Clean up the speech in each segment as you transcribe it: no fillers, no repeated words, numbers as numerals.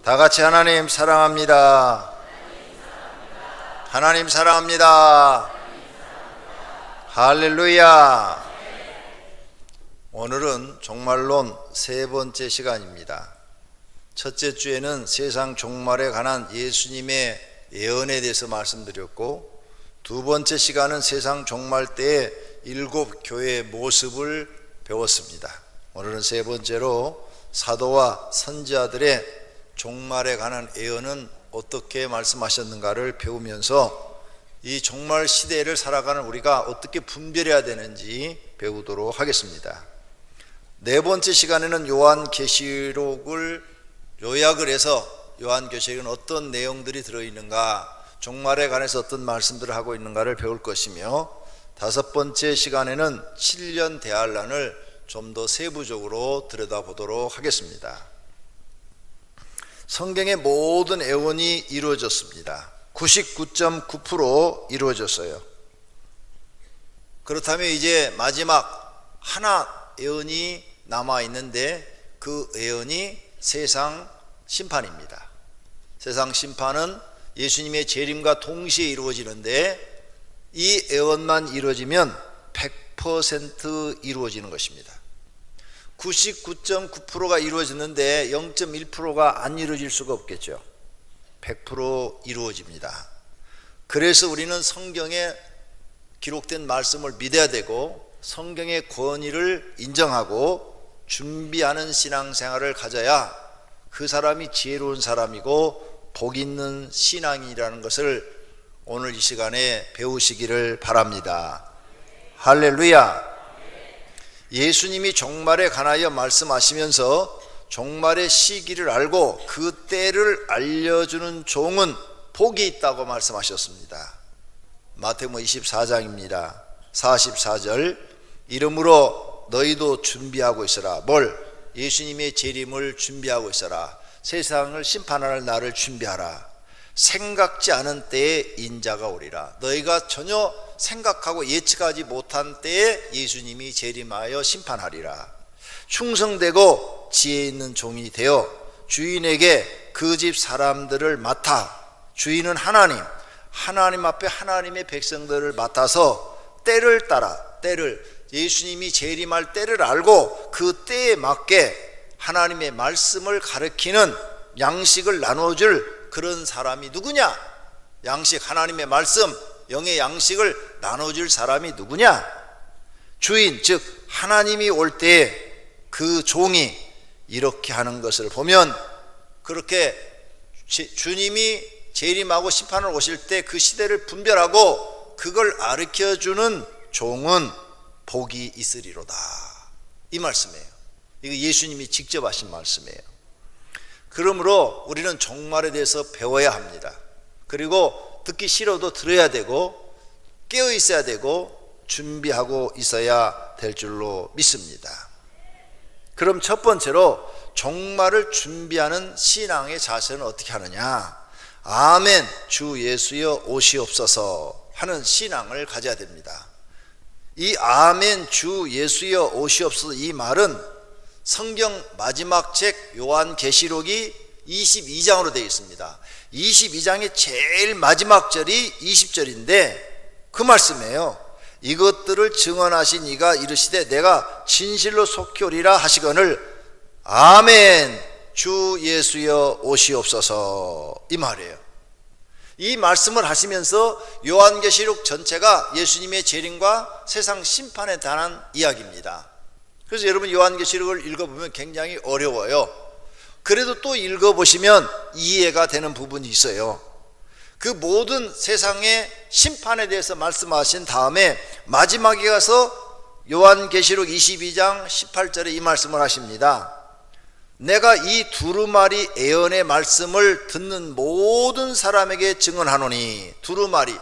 다 같이 하나님 사랑합니다. 하나님 사랑합니다. 할렐루야. 오늘은 종말론 세 번째 시간입니다. 첫째 주에는 세상 종말에 관한 예수님의 예언에 대해서 말씀드렸고, 두 번째 시간은 세상 종말 때의 7 교회의 모습을 배웠습니다. 오늘은 세 번째로 사도와 선지자들의 종말에 관한 예언은 어떻게 말씀하셨는가를 배우면서 이 종말 시대를 살아가는 우리가 어떻게 분별해야 되는지 배우도록 하겠습니다. 네 번째 시간에는 요한계시록을 요약을 해서 요한계시록은 어떤 내용들이 들어있는가, 종말에 관해서 어떤 말씀들을 하고 있는가를 배울 것이며, 다섯 번째 시간에는 7년 대환란을 좀 더 세부적으로 들여다보도록 하겠습니다. 성경의 모든 예언이 이루어졌습니다. 99.9% 이루어졌어요. 그렇다면 이제 마지막 하나 예언이 남아있는데, 그 예언이 세상 심판입니다. 세상 심판은 예수님의 재림과 동시에 이루어지는데, 이 예언만 이루어지면 100% 이루어지는 것입니다. 99.9%가 이루어졌는데 0.1%가 안 이루어질 수가 없겠죠. 100% 이루어집니다. 그래서 우리는 성경에 기록된 말씀을 믿어야 되고, 성경의 권위를 인정하고 준비하는 신앙생활을 가져야 그 사람이 지혜로운 사람이고 복 있는 신앙이라는 것을 오늘 이 시간에 배우시기를 바랍니다. 할렐루야. 예수님이 종말에 관하여 말씀하시면서 종말의 시기를 알고 그 때를 알려주는 종은 복이 있다고 말씀하셨습니다. 마태복음 24장입니다. 44절, 이러므로 너희도 준비하고 있어라. 뭘? 예수님의 재림을 준비하고 있어라. 세상을 심판할 날을 준비하라. 생각지 않은 때에 인자가 오리라. 너희가 전혀 생각하고 예측하지 못한 때에 예수님이 재림하여 심판하리라. 충성되고 지혜 있는 종이 되어 주인에게 그 집 사람들을 맡아. 주인은 하나님 앞에 하나님의 백성들을 맡아서 때를 따라, 예수님이 재림할 때를 알고 그 때에 맞게 하나님의 말씀을 가르치는, 양식을 나눠줄 그런 사람이 누구냐? 양식, 하나님의 말씀, 영의 양식을 나눠줄 사람이 누구냐? 주인, 즉 하나님이 올 때에 그 종이 이렇게 하는 것을 보면, 그렇게 주님이 재림하고 심판을 오실 때 그 시대를 분별하고 그걸 가르쳐주는 종은 복이 있으리로다, 이 말씀이에요. 이거 예수님이 직접 하신 말씀이에요. 그러므로 우리는 종말에 대해서 배워야 합니다. 그리고 듣기 싫어도 들어야 되고, 깨어 있어야 되고, 준비하고 있어야 될 줄로 믿습니다. 그럼 첫 번째로 종말을 준비하는 신앙의 자세는 어떻게 하느냐? 아멘 주 예수여 오시옵소서 하는 신앙을 가져야 됩니다. 이 아멘 주 예수여 오시옵소서, 이 말은 성경 마지막 책 요한계시록이 22장으로 되어 있습니다. 22장의 제일 마지막 절이 20절인데 그 말씀이에요. 이것들을 증언하신 이가 이르시되 내가 진실로 속히 오리라 하시거늘 아멘 주 예수여 오시옵소서, 이 말이에요. 이 말씀을 하시면서 요한계시록 전체가 예수님의 재림과 세상 심판에 관한 이야기입니다. 그래서 여러분 요한계시록을 읽어보면 굉장히 어려워요. 그래도 또 읽어보시면 이해가 되는 부분이 있어요. 그 모든 세상의 심판에 대해서 말씀하신 다음에 마지막에 가서 요한계시록 22장 18절에 이 말씀을 하십니다. 내가 이 두루마리 예언의 말씀을 듣는 모든 사람에게 증언하노니. 두루마리,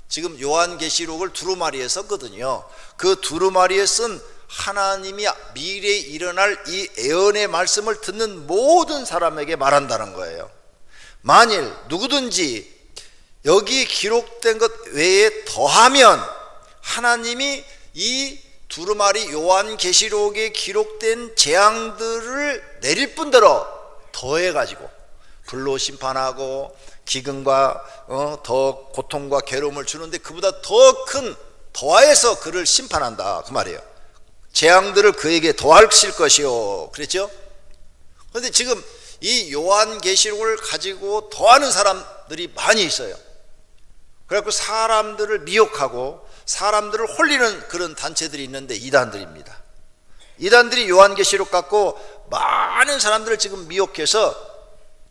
지금 요한계시록을 두루마리에 썼거든요. 그 두루마리에 쓴 하나님이 미래에 일어날 이 예언의 말씀을 듣는 모든 사람에게 말한다는 거예요. 만일 누구든지 여기 기록된 것 외에 더하면 하나님이 이 두루마리 요한계시록에 기록된 재앙들을 내릴 뿐더러 더해가지고 불로 심판하고 기근과 더 고통과 괴로움을 주는데 그보다 더 큰 더하여서 그를 심판한다 그 말이에요. 재앙들을 그에게 더하실 것이요 그랬죠. 그런데 지금 이 요한계시록을 가지고 더하는 사람들이 많이 있어요. 그래갖고 사람들을 미혹하고 사람들을 홀리는 그런 단체들이 있는데 이단들입니다. 이단들이 요한계시록 갖고 많은 사람들을 지금 미혹해서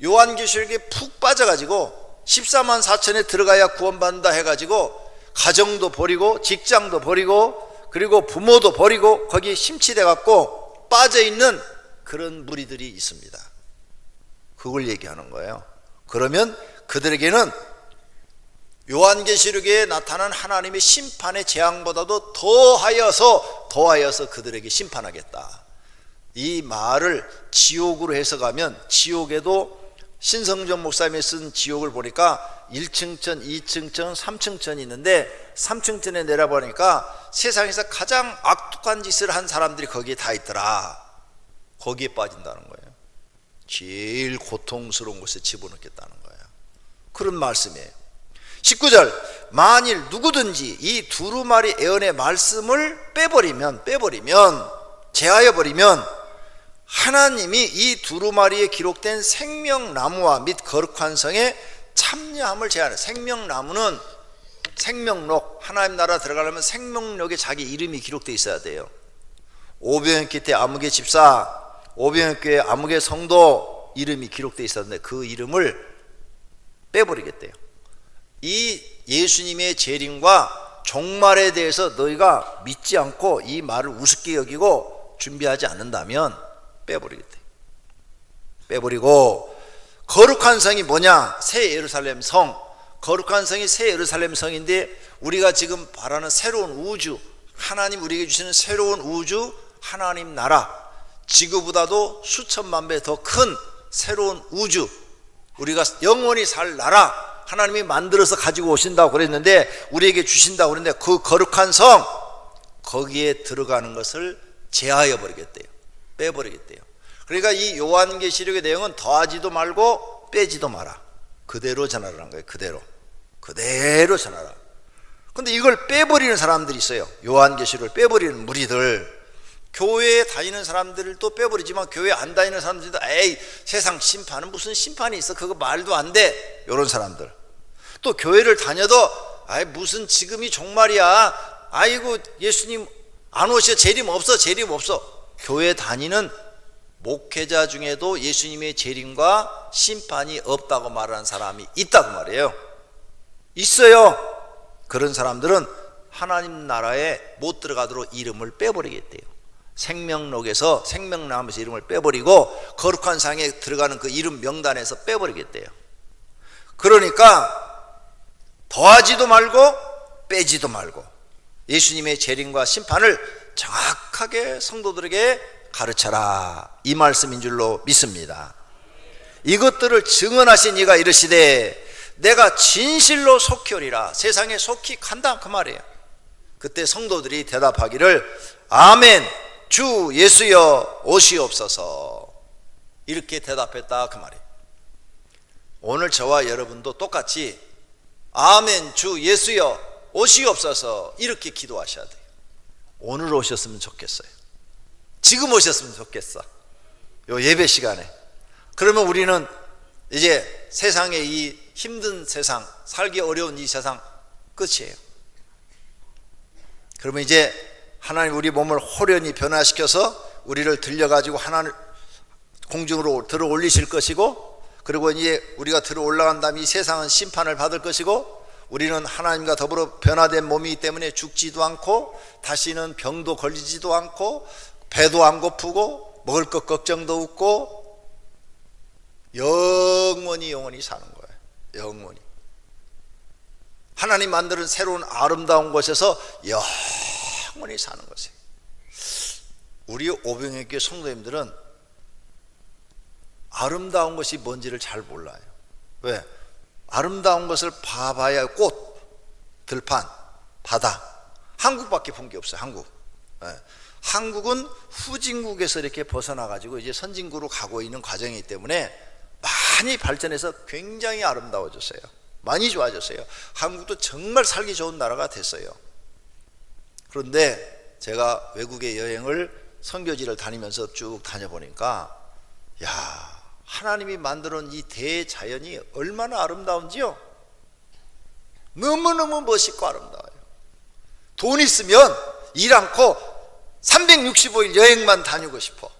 요한계시록에 푹 빠져가지고 14만 4천에 들어가야 구원받는다 해가지고 가정도 버리고 직장도 버리고 그리고 부모도 버리고 거기에 심취돼 갖고 빠져있는 그런 무리들이 있습니다. 그걸 얘기하는 거예요. 그러면 그들에게는 요한계시록에 나타난 하나님의 심판의 재앙보다도 더하여서 그들에게 심판하겠다. 이 말을 지옥으로 해석하면 지옥에도 신성전 목사님이 쓴 지옥을 보니까 1층천, 2층천, 3층천이 있는데 3층천에 내려보니까 세상에서 가장 악독한 짓을 한 사람들이 거기에 다 있더라. 거기에 빠진다는 거예요. 제일 고통스러운 곳에 집어넣겠다는 거예요. 그런 말씀이에요. 19절 만일 누구든지 이 두루마리 예언의 말씀을 빼버리면 제하여버리면 하나님이 이 두루마리에 기록된 생명나무와 및 거룩한 성에 참여함을 제하는. 생명나무는 생명록, 하나님 나라 들어가려면 생명록에 자기 이름이 기록되어 있어야 돼요. 오병이때 아무개 집사, 오병이교회 아무개 성도 이름이 기록되어 있었는데 그 이름을 빼버리겠대요. 이 예수님의 재림과 종말에 대해서 너희가 믿지 않고 이 말을 우습게 여기고 준비하지 않는다면 빼버리겠대. 빼버리고 거룩한 성이 뭐냐? 새 예루살렘 성. 거룩한 성이 새 예루살렘 성인데 우리가 지금 바라는 새로운 우주, 하나님 우리에게 주시는 새로운 우주, 하나님 나라, 지구보다도 수천만 배 더 큰 새로운 우주, 우리가 영원히 살 나라 하나님이 만들어서 가지고 오신다고 그랬는데 우리에게 주신다고 그랬는데 그 거룩한 성 거기에 들어가는 것을 제하여 버리겠대요. 빼버리겠대요. 그러니까 이 요한계시록의 내용은 더하지도 말고 빼지도 마라. 그대로 전하라는 거예요. 그대로 전하라. 근데 이걸 빼버리는 사람들이 있어요. 요한계시록을 빼버리는 무리들. 교회에 다니는 사람들도 빼버리지만 교회 안 다니는 사람들도 에이 세상 심판은 무슨 심판이 있어, 그거 말도 안 돼, 이런 사람들. 또 교회를 다녀도 아이 무슨 지금이 종말이야, 아이고 예수님 안 오셔, 재림 없어. 교회 다니는 목회자 중에도 예수님의 재림과 심판이 없다고 말하는 사람이 있다고 말이에요. 있어요. 그런 사람들은 하나님 나라에 못 들어가도록 이름을 빼버리겠대요. 생명록에서 생명나무에서 이름을 빼버리고 거룩한 상에 들어가는 그 이름 명단에서 빼버리겠대요. 그러니까 더하지도 말고 빼지도 말고 예수님의 재림과 심판을 정확하게 성도들에게 가르쳐라, 이 말씀인 줄로 믿습니다. 이것들을 증언하신 이가 이르시되 내가 진실로 속히 오리라. 세상에 속히 간다 그 말이에요. 그때 성도들이 대답하기를 아멘 주 예수여 오시옵소서, 이렇게 대답했다 그 말이에요. 오늘 저와 여러분도 똑같이 아멘 주 예수여 오시옵소서 이렇게 기도하셔야 돼요. 오늘 오셨으면 좋겠어요. 지금 오셨으면 좋겠어, 요 예배 시간에. 그러면 우리는 이제 세상의 이 힘든 세상, 살기 어려운 이 세상 끝이에요. 그러면 이제 하나님 우리 몸을 호련히 변화시켜서 우리를 들려가지고 하나님 공중으로 들어 올리실 것이고, 그리고 이제 우리가 들어 올라간 다음에 이 세상은 심판을 받을 것이고, 우리는 하나님과 더불어 변화된 몸이기 때문에 죽지도 않고 다시는 병도 걸리지도 않고 배도 안 고프고 먹을 것 걱정도 없고 영원히 사는 거예요. 영원히 하나님 만드는 새로운 아름다운 곳에서 영원히 사는 것이에요. 우리 오병이교회 성도님들은 아름다운 것이 뭔지를 잘 몰라요. 왜? 아름다운 것을 봐봐야 꽃, 들판, 바다, 한국밖에 본 게 없어요. 한국. 한국은 후진국에서 이렇게 벗어나 가지고 이제 선진국으로 가고 있는 과정이기 때문에 많이 발전해서 굉장히 아름다워졌어요. 많이 좋아졌어요. 한국도 정말 살기 좋은 나라가 됐어요. 그런데 제가 외국의 여행을 선교지를 다니면서 쭉 다녀보니까 야, 하나님이 만들어 놓은 이 대자연이 얼마나 아름다운지요. 너무너무 멋있고 아름다워요. 돈 있으면 일 않고 365일 여행만 다니고 싶어.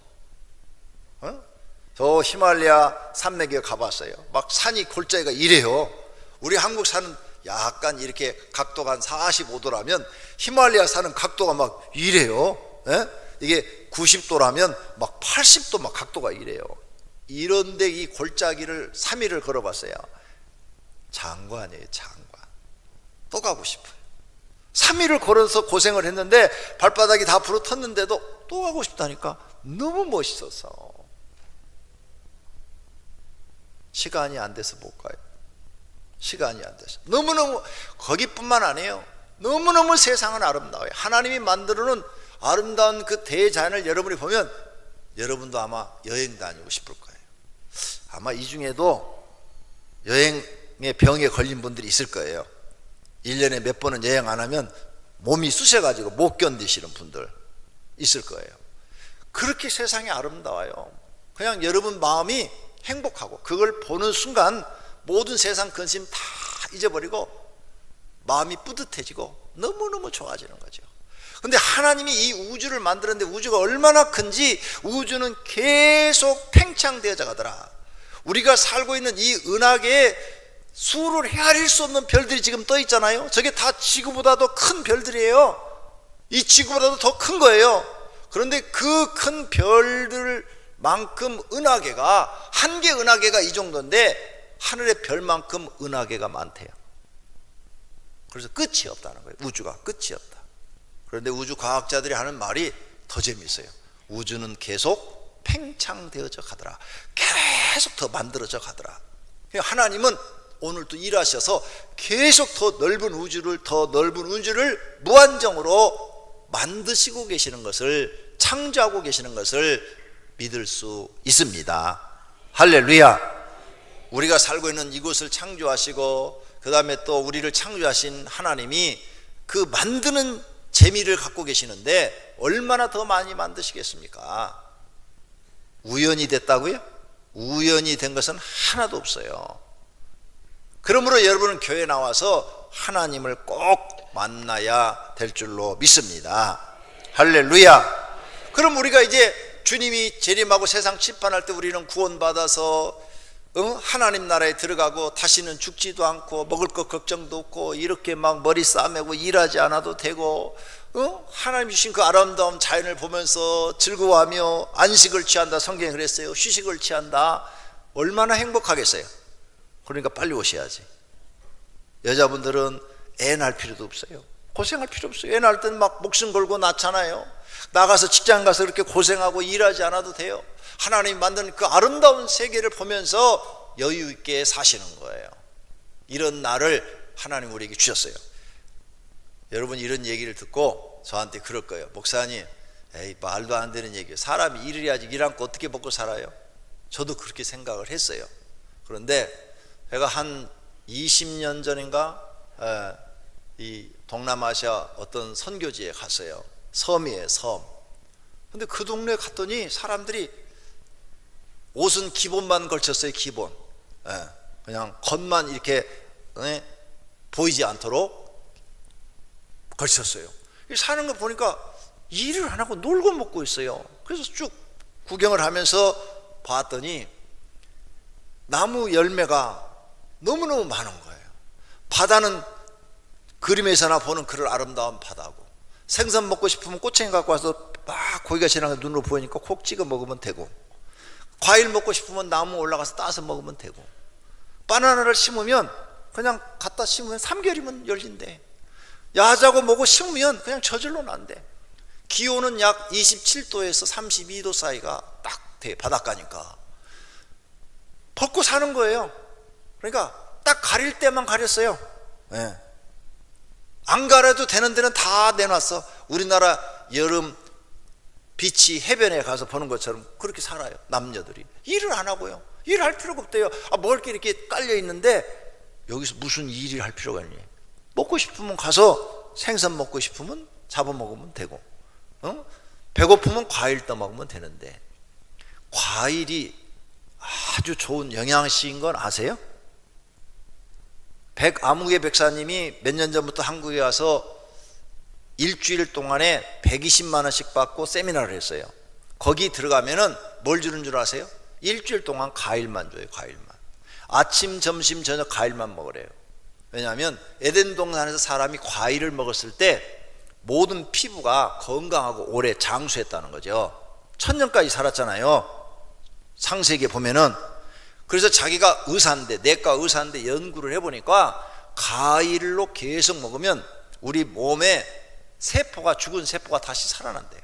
저 히말라야 산맥에 가봤어요. 막 산이 골짜기가 이래요. 우리 한국 산은 약간 이렇게 각도가 한 45도라면 히말라야 산은 각도가 막 이래요. 이게 90도라면 막 80도 막 각도가 이래요. 이런데 이 골짜기를 3일을 걸어봤어요. 장관이에요, 장관. 또 가고 싶어요. 3일을 걸어서 고생을 했는데 발바닥이 다 부러졌는데도 또 가고 싶다니까. 너무 멋있어서 시간이 안 돼서 못 가요. 시간이 안 돼서. 너무너무, 거기뿐만 아니에요. 너무너무 세상은 아름다워요. 하나님이 만들어놓은 아름다운 그 대자연을 여러분이 보면 여러분도 아마 여행 다니고 싶을 거예요. 아마 이 중에도 여행의 병에 걸린 분들이 있을 거예요. 1년에 몇 번은 여행 안 하면 몸이 쑤셔가지고 못 견디시는 분들 있을 거예요. 그렇게 세상이 아름다워요. 그냥 여러분 마음이 행복하고 그걸 보는 순간 모든 세상 근심 다 잊어버리고 마음이 뿌듯해지고 너무너무 좋아지는 거죠. 근데 하나님이 이 우주를 만들었는데 우주가 얼마나 큰지 우주는 계속 팽창되어져 가더라. 우리가 살고 있는 이 은하계에 수를 헤아릴 수 없는 별들이 지금 떠 있잖아요. 저게 다 지구보다도 큰 별들이에요. 이 지구보다도 더 큰 거예요. 그런데 그 큰 별들만큼 은하계가, 한 개 은하계가 이 정도인데 하늘의 별만큼 은하계가 많대요. 그래서 끝이 없다는 거예요. 우주가 끝이 없다. 그런데 우주 과학자들이 하는 말이 더 재미있어요. 우주는 계속 팽창되어져 가더라. 계속 더 만들어져 가더라. 하나님은 오늘 또 일하셔서 계속 더 넓은 우주를 무한정으로 만드시고 계시는 것을, 창조하고 계시는 것을 믿을 수 있습니다. 할렐루야. 우리가 살고 있는 이곳을 창조하시고 그 다음에 또 우리를 창조하신 하나님이 그 만드는 재미를 갖고 계시는데 얼마나 더 많이 만드시겠습니까? 우연이 됐다고요? 우연이 된 것은 하나도 없어요. 그러므로 여러분은 교회에 나와서 하나님을 꼭 만나야 될 줄로 믿습니다. 할렐루야. 그럼 우리가 이제 주님이 재림하고 세상 심판할 때 우리는 구원받아서 하나님 나라에 들어가고 다시는 죽지도 않고 먹을 것 걱정도 없고 이렇게 막 머리 싸매고 일하지 않아도 되고 하나님 주신 그 아름다운 자연을 보면서 즐거워하며 안식을 취한다. 성경에 그랬어요. 휴식을 취한다. 얼마나 행복하겠어요. 그러니까 빨리 오셔야지. 여자분들은 애 낳을 필요도 없어요. 고생할 필요 없어요. 애 낳을 때는 막 목숨 걸고 낳잖아요. 나가서 직장 가서 그렇게 고생하고 일하지 않아도 돼요. 하나님이 만든 그 아름다운 세계를 보면서 여유 있게 사시는 거예요. 이런 날을 하나님 우리에게 주셨어요. 여러분 이런 얘기를 듣고 저한테 그럴 거예요. 목사님, 에이 말도 안 되는 얘기예요. 사람이 일을 해야지 일 않고 어떻게 먹고 살아요? 저도 그렇게 생각을 했어요. 그런데 제가 한 20년 전인가 이 동남아시아 어떤 선교지에 갔어요. 섬이에요, 섬. 근데 그 동네에 갔더니 사람들이 옷은 기본만 걸쳤어요. 기본. 그냥 겉만 이렇게 보이지 않도록 걸쳤어요. 사는 거 보니까 일을 안 하고 놀고 먹고 있어요. 그래서 쭉 구경을 하면서 봤더니 나무 열매가 너무너무 많은 거예요. 바다는 그림에서나 보는 그런 아름다운 바다고, 생선 먹고 싶으면 꼬챙이 갖고 와서 막 고기가 지나가서 눈으로 보이니까 콕 찍어 먹으면 되고, 과일 먹고 싶으면 나무 올라가서 따서 먹으면 되고, 바나나를 심으면 그냥 갖다 심으면 3개월이면 열린대. 야자고 뭐고 심으면 그냥 저절로 난대. 기온은 약 27도에서 32도 사이가 딱 돼. 바닷가니까 벗고 사는 거예요. 그러니까 딱 가릴 때만 가렸어요. 안 가려도 되는 데는 다 내놨어. 우리나라 여름 비치 해변에 가서 보는 것처럼 그렇게 살아요. 남녀들이 일을 안 하고요. 일할 필요가 없대요. 먹을 게 이렇게 깔려 있는데 여기서 무슨 일을 할 필요가 있니? 먹고 싶으면 가서 생선 먹고 싶으면 잡아먹으면 되고, 배고프면 과일 떠먹으면 되는데, 과일이 아주 좋은 영양식인 건 아세요? 아무개 백사님이 몇 년 전부터 한국에 와서 일주일 동안에 120만 원씩 받고 세미나를 했어요. 거기 들어가면은 뭘 주는 줄 아세요? 일주일 동안 과일만 줘요. 과일만. 아침, 점심, 저녁 과일만 먹으래요. 왜냐하면 에덴 동산에서 사람이 과일을 먹었을 때 모든 피부가 건강하고 오래 장수했다는 거죠. 1000년까지 살았잖아요. 창세기에 보면은. 그래서 자기가 의사인데, 내과 의사인데 연구를 해보니까 과일로 계속 먹으면 우리 몸에 세포가, 죽은 세포가 다시 살아난대요.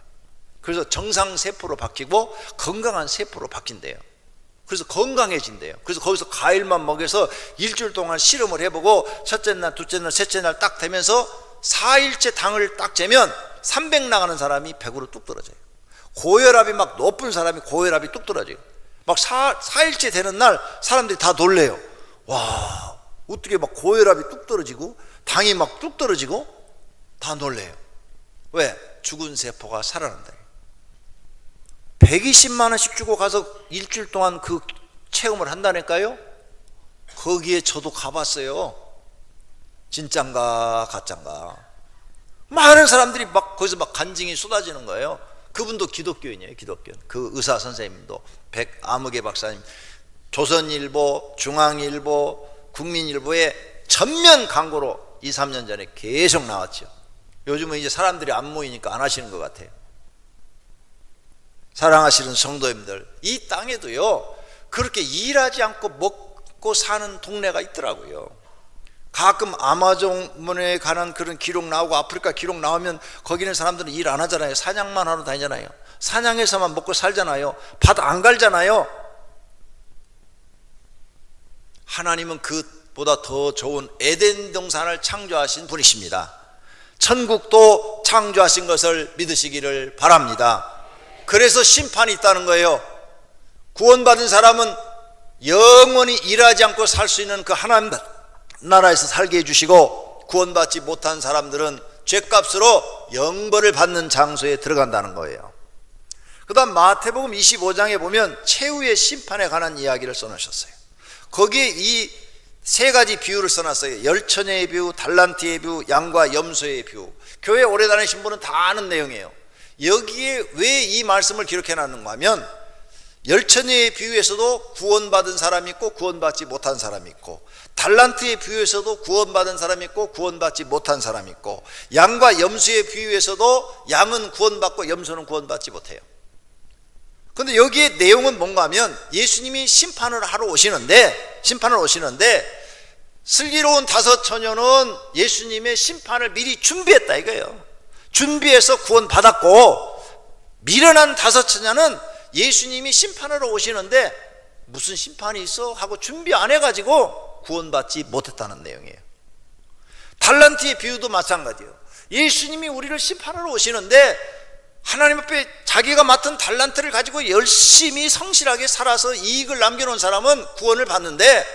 그래서 정상 세포로 바뀌고 건강한 세포로 바뀐대요. 그래서 건강해진대요. 그래서 거기서 과일만 먹여서 일주일 동안 실험을 해보고 첫째 날, 둘째 날, 셋째 날 딱 되면서 4일째 당을 딱 재면 300 나가는 사람이 100으로 뚝 떨어져요. 고혈압이 막 높은 사람이 고혈압이 뚝 떨어져요. 막 4일째 되는 날 사람들이 다 놀래요. 와, 어떻게 막 고혈압이 뚝 떨어지고 당이 막 뚝 떨어지고 다 놀래요. 왜? 죽은 세포가 살아난다. 120만 원씩 주고 가서 일주일 동안 그 체험을 한다니까요. 거기에 저도 가봤어요. 진짠가 가짠가. 많은 사람들이 막 거기서 막 간증이 쏟아지는 거예요. 그분도 기독교인이에요. 기독교인. 그 의사 선생님도 아무개 박사님, 조선일보, 중앙일보, 국민일보에 전면 광고로 2, 3년 전에 계속 나왔죠. 요즘은 이제 사람들이 안 모이니까 안 하시는 것 같아요. 사랑하시는 성도님들, 이 땅에도요 그렇게 일하지 않고 먹고 사는 동네가 있더라고요. 가끔 아마존에 관한 그런 기록 나오고 아프리카 기록 나오면 거기는 사람들은 일 안 하잖아요. 사냥만 하러 다니잖아요. 사냥해서만 먹고 살잖아요. 밭 안 갈잖아요. 하나님은 그보다 더 좋은 에덴 동산을 창조하신 분이십니다. 천국도 창조하신 것을 믿으시기를 바랍니다. 그래서 심판이 있다는 거예요. 구원받은 사람은 영원히 일하지 않고 살 수 있는 그 하나님 나라에서 살게 해주시고, 구원받지 못한 사람들은 죗값으로 영벌을 받는 장소에 들어간다는 거예요. 그 다음 마태복음 25장에 보면 최후의 심판에 관한 이야기를 써놓으셨어요. 거기에 이 세 가지 비유를 써놨어요. 열처녀의 비유, 달란트의 비유, 양과 염소의 비유. 교회 오래 다니신 분은 다 아는 내용이에요. 여기에 왜 이 말씀을 기록해 놨는가 하면, 열처녀의 비유에서도 구원받은 사람이 있고 구원받지 못한 사람이 있고, 달란트의 비유에서도 구원받은 사람이 있고 구원받지 못한 사람이 있고, 양과 염소의 비유에서도 양은 구원받고 염소는 구원받지 못해요. 그런데 여기에 내용은 뭔가 하면, 예수님이 심판을 하러 오시는데 슬기로운 5 처녀는 예수님의 심판을 미리 준비했다 이거예요. 준비해서 구원받았고, 미련한 5 처녀는 예수님이 심판하러 오시는데 무슨 심판이 있어? 하고 준비 안 해가지고 구원받지 못했다는 내용이에요. 달란트의 비유도 마찬가지예요. 예수님이 우리를 심판하러 오시는데 하나님 앞에 자기가 맡은 달란트를 가지고 열심히 성실하게 살아서 이익을 남겨놓은 사람은 구원을 받는데,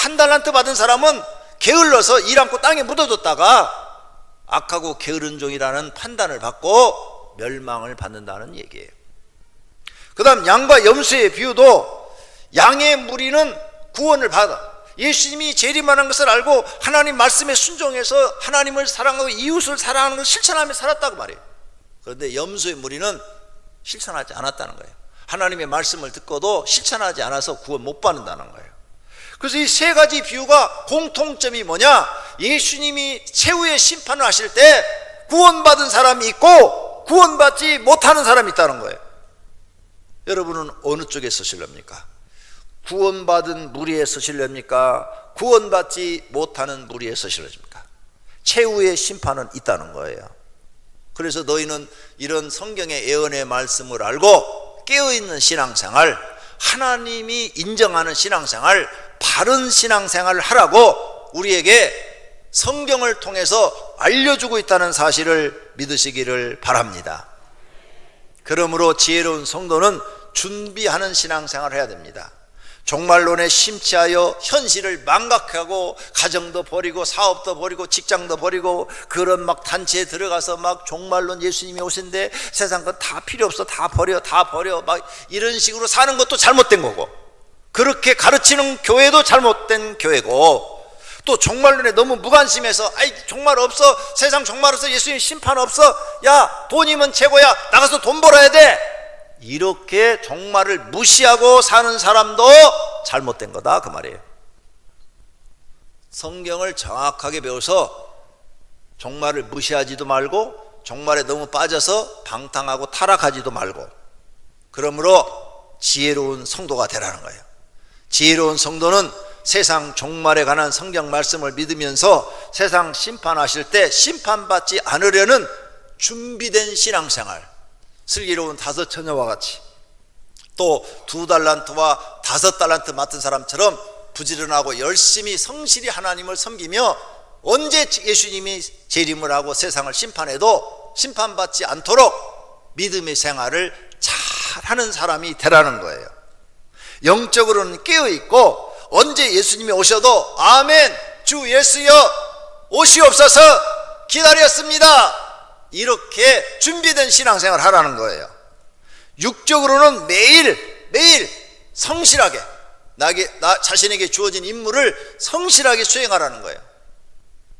1 달란트 받은 사람은 게을러서 일 않고 땅에 묻어뒀다가 악하고 게으른 종이라는 판단을 받고 멸망을 받는다는 얘기예요. 그 다음 양과 염소의 비유도, 양의 무리는 구원을 받아 예수님이 재림하는 것을 알고 하나님 말씀에 순종해서 하나님을 사랑하고 이웃을 사랑하는 것을 실천하며 살았다고 말해요. 그런데 염소의 무리는 실천하지 않았다는 거예요. 하나님의 말씀을 듣고도 실천하지 않아서 구원 못 받는다는 거예요. 그래서 이 3 가지 비유가 공통점이 뭐냐? 예수님이 최후의 심판을 하실 때 구원받은 사람이 있고 구원받지 못하는 사람이 있다는 거예요. 여러분은 어느 쪽에 서실랍니까? 구원받은 무리에 서실랍니까? 구원받지 못하는 무리에 서실랍니까? 최후의 심판은 있다는 거예요. 그래서 너희는 이런 성경의 예언의 말씀을 알고 깨어있는 신앙생활, 하나님이 인정하는 신앙생활, 바른 신앙생활을 하라고 우리에게 성경을 통해서 알려주고 있다는 사실을 믿으시기를 바랍니다. 그러므로 지혜로운 성도는 준비하는 신앙생활을 해야 됩니다. 종말론에 심취하여 현실을 망각하고 가정도 버리고 사업도 버리고 직장도 버리고 그런 막 단체에 들어가서 막 종말론 예수님이 오신데 세상 건 다 필요 없어, 다 버려 막 이런 식으로 사는 것도 잘못된 거고, 그렇게 가르치는 교회도 잘못된 교회고, 또 종말론에 너무 무관심해서 아이 종말 없어, 세상 종말 없어, 예수님 심판 없어, 야 돈이면 최고야, 나가서 돈 벌어야 돼, 이렇게 종말을 무시하고 사는 사람도 잘못된 거다 그 말이에요. 성경을 정확하게 배워서 종말을 무시하지도 말고 종말에 너무 빠져서 방탕하고 타락하지도 말고, 그러므로 지혜로운 성도가 되라는 거예요. 지혜로운 성도는 세상 종말에 관한 성경 말씀을 믿으면서 세상 심판하실 때 심판받지 않으려는 준비된 신앙생활, 슬기로운 5 처녀와 같이, 또 2 달란트와 5 달란트 맡은 사람처럼 부지런하고 열심히 성실히 하나님을 섬기며 언제 예수님이 재림을 하고 세상을 심판해도 심판받지 않도록 믿음의 생활을 잘하는 사람이 되라는 거예요. 영적으로는 깨어있고 언제 예수님이 오셔도 아멘 주 예수여 오시옵소서 기다렸습니다, 이렇게 준비된 신앙생활을 하라는 거예요. 육적으로는 매일 성실하게 나 자신에게 주어진 임무를 성실하게 수행하라는 거예요.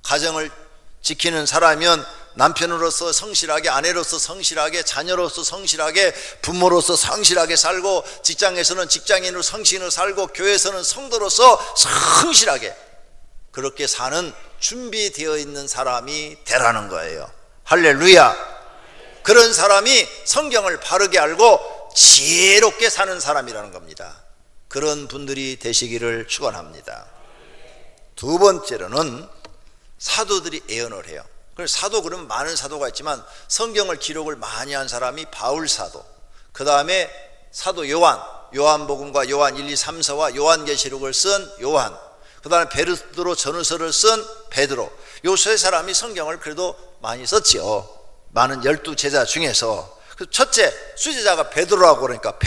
가정을 지키는 사람이면 남편으로서 성실하게, 아내로서 성실하게, 자녀로서 성실하게, 부모로서 성실하게 살고, 직장에서는 직장인으로 성실히 살고, 교회에서는 성도로서 성실하게 그렇게 사는 준비되어 있는 사람이 되라는 거예요. 할렐루야. 그런 사람이 성경을 바르게 알고 지혜롭게 사는 사람이라는 겁니다. 그런 분들이 되시기를 축원합니다. 2 번째로는 사도들이 예언을 해요. 그래서 사도 그러면 많은 사도가 있지만 성경을 기록을 많이 한 사람이 바울 사도, 그 다음에 사도 요한복음과 요한 1, 2, 3서와 요한계시록을 쓴 요한, 그 다음에 베드로 전후서를 쓴 베드로, 요 3사람이 성경을 그래도 많이 썼지요. 많은 12제자 중에서. 첫째 수제자가 베드로라고 그러니까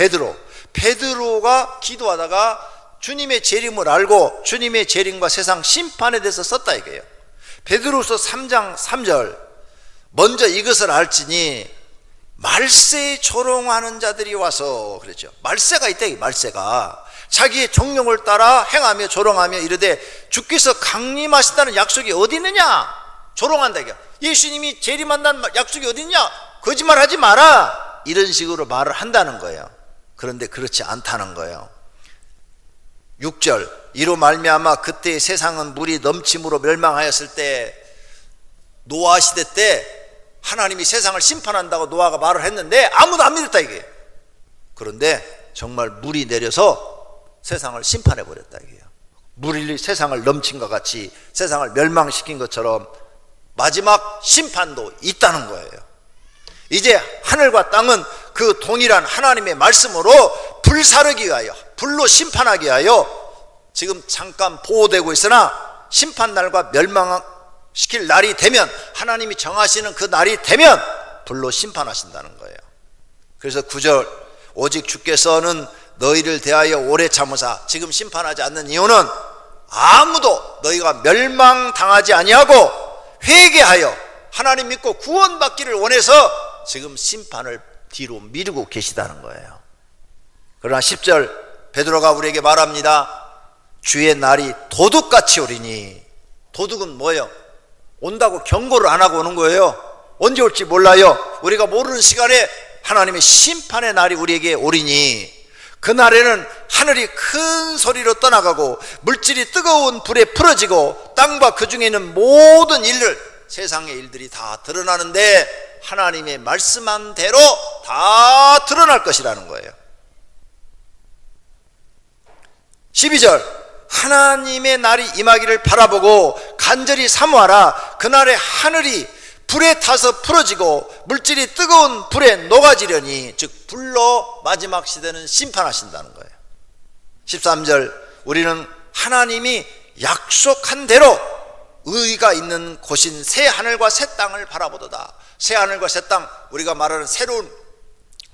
베드로가 기도하다가 주님의 재림을 알고 주님의 재림과 세상 심판에 대해서 썼다 이거예요. 베드로서 3장 3절, 먼저 이것을 알지니 말세에 조롱하는 자들이 와서, 그랬죠. 말세가 있다. 말세가 자기의 정욕을 따라 행하며 조롱하며 이르되 주께서 강림하신다는 약속이 어디 있느냐, 조롱한다 이게. 예수님이 재림한다는 약속이 어디 있냐, 거짓말하지 마라, 이런 식으로 말을 한다는 거예요. 그런데 그렇지 않다는 거예요. 6절, 이로 말미암아 그때의 세상은 물이 넘침으로 멸망하였을 때, 노아 시대 때 하나님이 세상을 심판한다고 노아가 말을 했는데 아무도 안 믿었다 이게. 그런데 정말 물이 내려서 세상을 심판해 버렸다 이게요. 물이 세상을 넘친 것 같이 세상을 멸망시킨 것처럼 마지막 심판도 있다는 거예요. 이제 하늘과 땅은 그 동일한 하나님의 말씀으로 불사르기 위하여, 불로 심판하기 위하여 지금 잠깐 보호되고 있으나 심판날과 멸망시킬 날이 되면, 하나님이 정하시는 그 날이 되면 불로 심판하신다는 거예요. 그래서 9절, 오직 주께서는 너희를 대하여 오래 참으사, 지금 심판하지 않는 이유는 아무도 너희가 멸망당하지 아니하고 회개하여 하나님 믿고 구원받기를 원해서 지금 심판을 뒤로 미루고 계시다는 거예요. 그러나 10절, 베드로가 우리에게 말합니다. 주의 날이 도둑같이 오리니. 도둑은 뭐예요? 온다고 경고를 안 하고 오는 거예요. 언제 올지 몰라요. 우리가 모르는 시간에 하나님의 심판의 날이 우리에게 오리니, 그날에는 하늘이 큰 소리로 떠나가고 물질이 뜨거운 불에 풀어지고 땅과 그 중에 있는 모든 일들, 세상의 일들이 다 드러나는데 하나님의 말씀한 대로 다 드러날 것이라는 거예요. 12절, 하나님의 날이 임하기를 바라보고 간절히 사모하라. 그날에 하늘이 불에 타서 풀어지고 물질이 뜨거운 불에 녹아지려니, 즉 불로 마지막 시대는 심판하신다는 거예요. 13절, 우리는 하나님이 약속한 대로 의가 있는 곳인 새 하늘과 새 땅을 바라보도다. 새 하늘과 새 땅, 우리가 말하는 새로운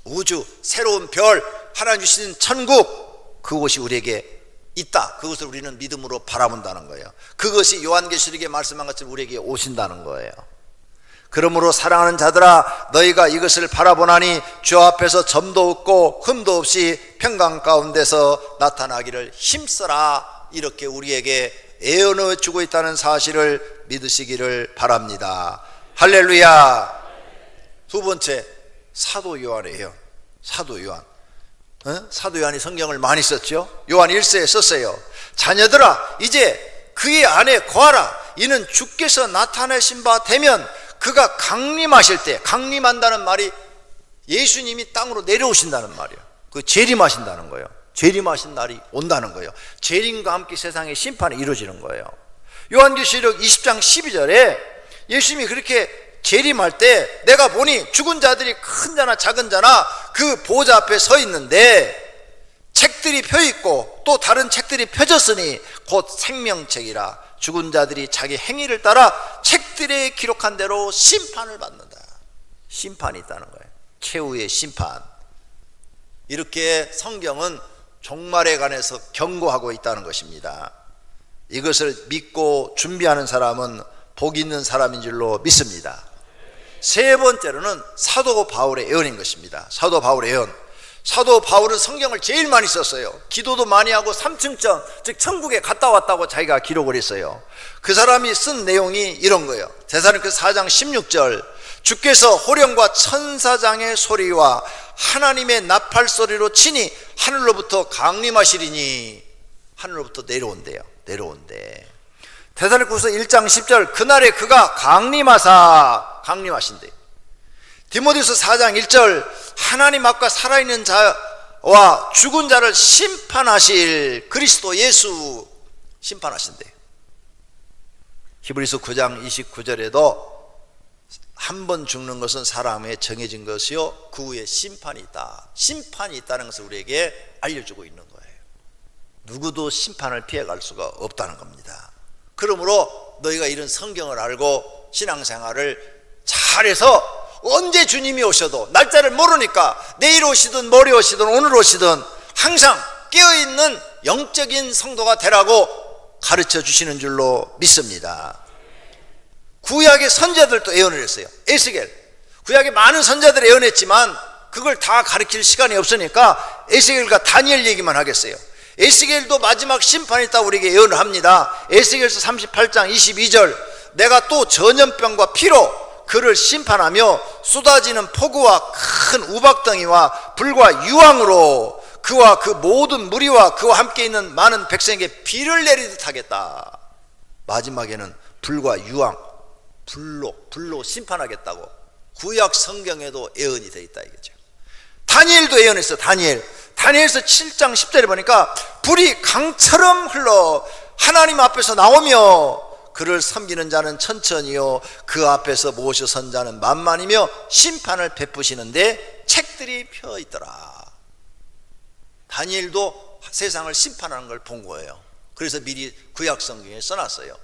우주, 새로운 별, 하나님 주신 천국, 그곳이 우리에게 있다. 그것을 우리는 믿음으로 바라본다는 거예요. 그것이 요한계시록에 말씀한 것처럼 우리에게 오신다는 거예요. 그러므로 사랑하는 자들아, 너희가 이것을 바라보나니 주 앞에서 점도 없고 흠도 없이 평강 가운데서 나타나기를 힘써라. 이렇게 우리에게 애언해 주고 있다는 사실을 믿으시기를 바랍니다. 할렐루야. 두 번째, 사도 요한이에요. 사도 요한. 사도 요한이 성경을 많이 썼죠. 요한 1서에 썼어요. 자녀들아, 이제 그의 안에 거하라. 이는 주께서 나타내신 바 되면 그가 강림하실 때, 강림한다는 말이 예수님이 땅으로 내려오신다는 말이에요. 그 재림하신다는 거예요. 재림하신 날이 온다는 거예요. 재림과 함께 세상의 심판이 이루어지는 거예요. 요한계시록 20장 12절에 예수님이 그렇게 재림할 때 내가 보니 죽은 자들이 큰 자나 작은 자나 그 보좌 앞에 서 있는데 책들이 펴 있고 또 다른 책들이 펴졌으니 곧 생명책이라. 죽은 자들이 자기 행위를 따라 책들에 기록한 대로 심판을 받는다. 심판이 있다는 거예요. 최후의 심판. 이렇게 성경은 종말에 관해서 경고하고 있다는 것입니다. 이것을 믿고 준비하는 사람은 복 있는 사람인 줄로 믿습니다. 세 번째로는 사도 바울의 예언인 것입니다. 사도 바울의 예언. 사도 바울은 성경을 제일 많이 썼어요. 기도도 많이 하고 삼층천, 즉 천국에 갔다 왔다고 자기가 기록을 했어요. 그 사람이 쓴 내용이 이런 거예요. 데살로니가서 4장 16절, 주께서 호령과 천사장의 소리와 하나님의 나팔 소리로 치니 하늘로부터 강림하시리니. 하늘로부터 내려온대요. 내려온대. 데살로니가서 1장 10절, 그날에 그가 강림하신대. 디모데후서 4장 1절, 하나님 앞과 살아있는 자와 죽은 자를 심판하실 그리스도 예수 심판하신대. 히브리서 9장 29절에도 한 번 죽는 것은 사람에 정해진 것이요 그 후에 심판이 있다. 심판이 있다는 것을 우리에게 알려주고 있는 거예요. 누구도 심판을 피해갈 수가 없다는 겁니다. 그러므로 너희가 이런 성경을 알고 신앙생활을 잘해서 언제 주님이 오셔도 날짜를 모르니까 내일 오시든 모레 오시든 오늘 오시든 항상 깨어있는 영적인 성도가 되라고 가르쳐 주시는 줄로 믿습니다. 구약의 선자들도 예언을 했어요. 에스겔. 구약의 많은 선자들이 예언했지만 그걸 다 가르칠 시간이 없으니까 에스겔과 다니엘 얘기만 하겠어요. 에스겔도 마지막 심판이 있다고 우리에게 예언을 합니다. 에스겔서 38장 22절, 내가 또 전염병과 피로 그를 심판하며 쏟아지는 폭우와 큰 우박덩이와 불과 유황으로 그와 그 모든 무리와 그와 함께 있는 많은 백성에게 비를 내리듯 하겠다. 마지막에는 불과 유황, 불로 심판하겠다고 구약 성경에도 예언이 되어 있다 이거죠. 다니엘도 예언했어. 다니엘서 7장 10절에 보니까 불이 강처럼 흘러 하나님 앞에서 나오며 그를 섬기는 자는 천천히요 그 앞에서 모셔 선 자는 만만이며 심판을 베푸시는데 책들이 펴 있더라. 다니엘도 세상을 심판하는 걸 본 거예요. 그래서 미리 구약 성경에 써놨어요.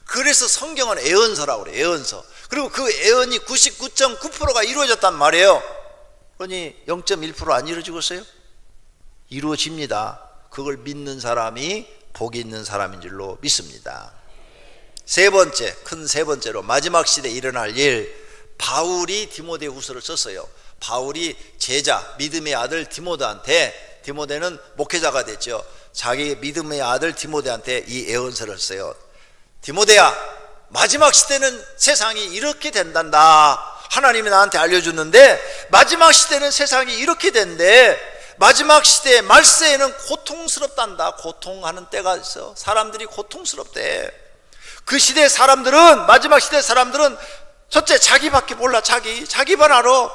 그래서 성경은 예언서라고 그래요. 예언서. 그리고 그 예언이 99.9%가 이루어졌단 말이에요. 그러니 0.1% 안 이루어지고 있어요? 이루어집니다. 그걸 믿는 사람이 복이 있는 사람인 줄로 믿습니다. 세 번째, 큰 세 번째로 마지막 시대에 일어날 일, 바울이 디모데후서를 썼어요. 바울이 제자, 믿음의 아들 디모데한테, 디모데는 목회자가 됐죠. 자기 믿음의 아들 디모데한테 이 예언서를 써요. 디모데야, 마지막 시대는 세상이 이렇게 된단다. 하나님이 나한테 알려줬는데 마지막 시대는 세상이 이렇게 된대. 마지막 시대의 말세에는 고통스럽단다. 고통하는 때가 있어. 사람들이 고통스럽대. 그 시대 사람들은, 마지막 시대 사람들은 첫째 자기밖에 몰라. 자기만 알아.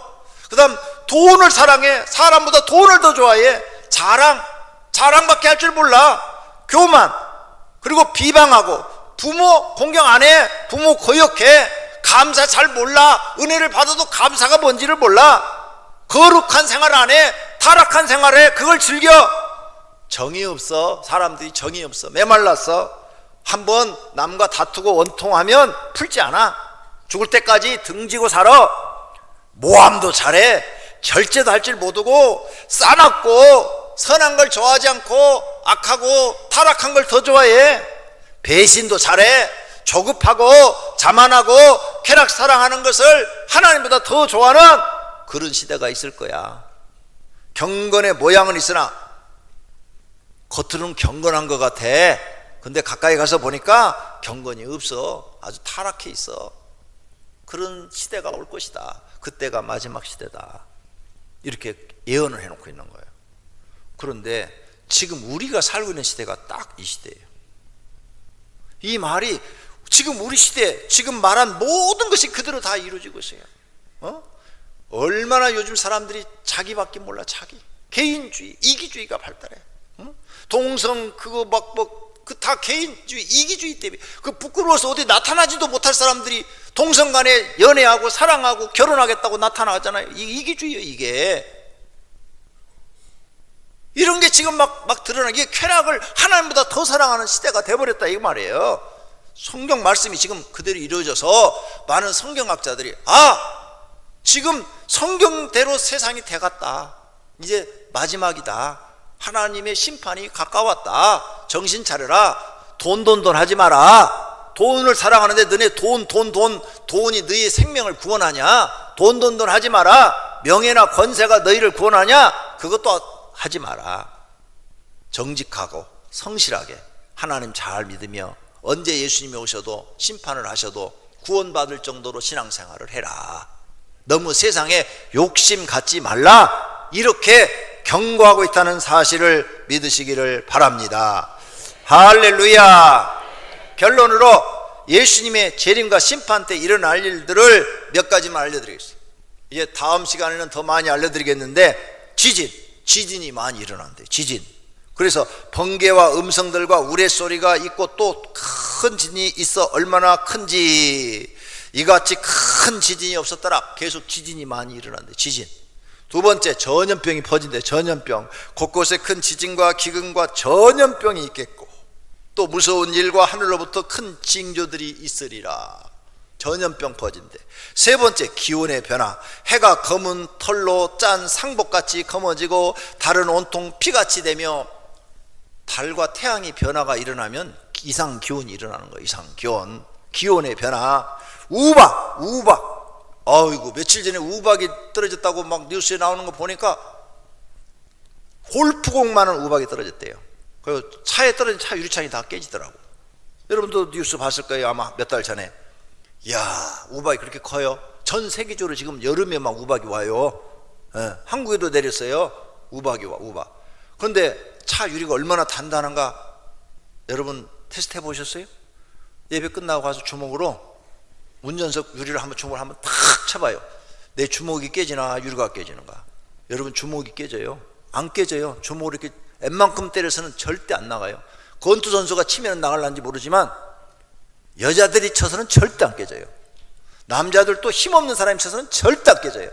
그 다음 돈을 사랑해. 사람보다 돈을 더 좋아해. 자랑밖에 할 줄 몰라. 교만, 그리고 비방하고, 부모 공경 안 해. 부모 거역해. 감사 잘 몰라. 은혜를 받아도 감사가 뭔지를 몰라. 거룩한 생활 안 해. 타락한 생활해. 그걸 즐겨. 정이 없어. 사람들이 정이 없어. 메말랐어. 한번 남과 다투고 원통하면 풀지 않아. 죽을 때까지 등지고 살아. 모함도 잘해. 절제도 할 줄 모르고 싸납고 선한 걸 좋아하지 않고 악하고 타락한 걸 더 좋아해. 배신도 잘해. 조급하고 자만하고 쾌락 사랑하는 것을 하나님보다 더 좋아하는 그런 시대가 있을 거야. 경건의 모양은 있으나 겉으로는 경건한 것 같아. 근데 가까이 가서 보니까 경건이 없어. 아주 타락해 있어. 그런 시대가 올 것이다. 그때가 마지막 시대다. 이렇게 예언을 해놓고 있는 거예요. 그런데 지금 우리가 살고 있는 시대가 딱 이 시대예요. 이 말이 지금 우리 시대, 지금 말한 모든 것이 그대로 다 이루어지고 있어요. 얼마나 요즘 사람들이 자기밖에 몰라. 자기 개인주의, 이기주의가 발달해. 동성 그거 그 다 개인주의, 이기주의 때문에 그 부끄러워서 어디 나타나지도 못할 사람들이 동성 간에 연애하고 사랑하고 결혼하겠다고 나타나잖아요. 이기주의예요. 이게 이런 게 지금 막 드러나. 이게 쾌락을 하나님보다 더 사랑하는 시대가 돼버렸다 이 말이에요. 성경 말씀이 지금 그대로 이루어져서 많은 성경학자들이 지금 성경대로 세상이 돼갔다. 이제 마지막이다. 하나님의 심판이 가까웠다. 정신 차려라. 돈 하지 마라. 돈을 사랑하는데 너네 돈이 너희의 생명을 구원하냐? 돈 하지 마라. 명예나 권세가 너희를 구원하냐? 그것도 하지 마라. 정직하고 성실하게 하나님 잘 믿으며 언제 예수님이 오셔도 심판을 하셔도 구원받을 정도로 신앙생활을 해라. 너무 세상에 욕심 갖지 말라. 이렇게 경고하고 있다는 사실을 믿으시기를 바랍니다. 할렐루야. 결론으로 예수님의 재림과 심판 때 일어날 일들을 몇 가지만 알려드리겠습니다. 이제 다음 시간에는 더 많이 알려드리겠는데, 지진이 많이 일어난대요. 지진. 그래서 번개와 음성들과 우레소리가 있고 또 큰 지진이 있어. 얼마나 큰지. 이같이 큰 지진이 없었더라. 계속 지진이 많이 일어난대. 지진. 두 번째, 전염병이 퍼진대. 전염병. 곳곳에 큰 지진과 기근과 전염병이 있겠고 또 무서운 일과 하늘로부터 큰 징조들이 있으리라. 전염병 퍼진대. 세 번째, 기온의 변화. 해가 검은 털로 짠 상복같이 검어지고 달은 온통 피같이 되며, 달과 태양이 변화가 일어나면 이상 기온이 일어나는 거예요. 이상 기온. 기온의 변화. 우박. 아이고, 며칠 전에 우박이 떨어졌다고 막 뉴스에 나오는 거 보니까 골프공만한 우박이 떨어졌대요. 그리고 차에 떨어진 차 유리창이 다 깨지더라고. 여러분도 뉴스 봤을 거예요. 아마 몇 달 전에. 이야, 우박이 그렇게 커요? 전 세계적으로 지금 여름에 막 우박이 와요. 한국에도 내렸어요. 우박이 와, 우박. 그런데 차 유리가 얼마나 단단한가 여러분 테스트 해보셨어요? 예배 끝나고 가서 주먹으로 운전석 유리를 한번 주먹을 한번 탁 쳐봐요. 내 주먹이 깨지나 유리가 깨지는가. 여러분 주먹이 깨져요? 안 깨져요. 주먹으로 이렇게 웬만큼 때려서는 절대 안 나가요. 권투 선수가 치면 나갈란지 모르지만 여자들이 쳐서는 절대 안 깨져요. 남자들도 힘없는 사람이 쳐서는 절대 안 깨져요.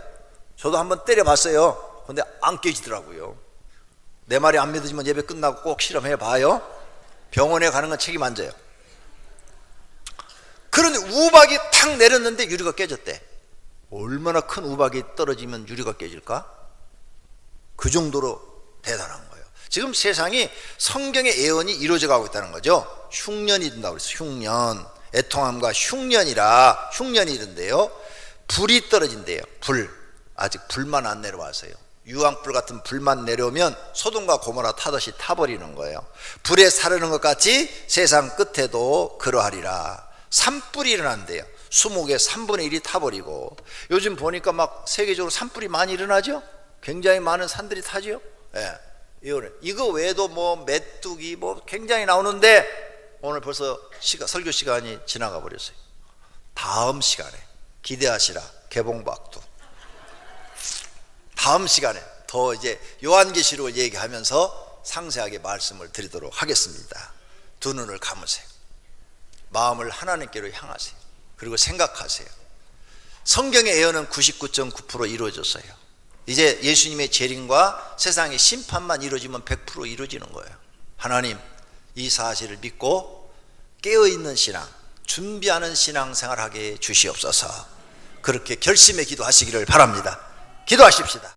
저도 한번 때려봤어요. 근데 안 깨지더라고요. 내 말이 안 믿어지면 예배 끝나고 꼭 실험해 봐요. 병원에 가는 건 책임 안 져요. 그런데 우박이 탁 내렸는데 유리가 깨졌대. 얼마나 큰 우박이 떨어지면 유리가 깨질까? 그 정도로 대단한 거예요. 지금 세상이 성경의 예언이 이루어져 가고 있다는 거죠. 흉년이 된다고 그랬어요. 흉년. 애통함과 흉년이라. 흉년이 이른데요. 불이 떨어진대요. 불. 아직 불만 안 내려와서요. 유황불 같은 불만 내려오면 소돔과 고모라 타듯이 타버리는 거예요. 불에 사르는 것 같이 세상 끝에도 그러하리라. 산불이 일어난대요. 수목의 3분의 1이 타버리고. 요즘 보니까 막 세계적으로 산불이 많이 일어나죠. 굉장히 많은 산들이 타죠. 이거 외에도 뭐 메뚜기 뭐 굉장히 나오는데 오늘 벌써 설교 시간이 지나가 버렸어요. 다음 시간에 기대하시라. 개봉박두. 다음 시간에 더 이제 요한계시록을 얘기하면서 상세하게 말씀을 드리도록 하겠습니다. 두 눈을 감으세요. 마음을 하나님께로 향하세요. 그리고 생각하세요. 성경의 예언은 99.9% 이루어졌어요. 이제 예수님의 재림과 세상의 심판만 이루어지면 100% 이루어지는 거예요. 하나님, 이 사실을 믿고 깨어있는 신앙, 준비하는 신앙생활 하게 주시옵소서. 그렇게 결심의 기도하시기를 바랍니다. 기도하십시다.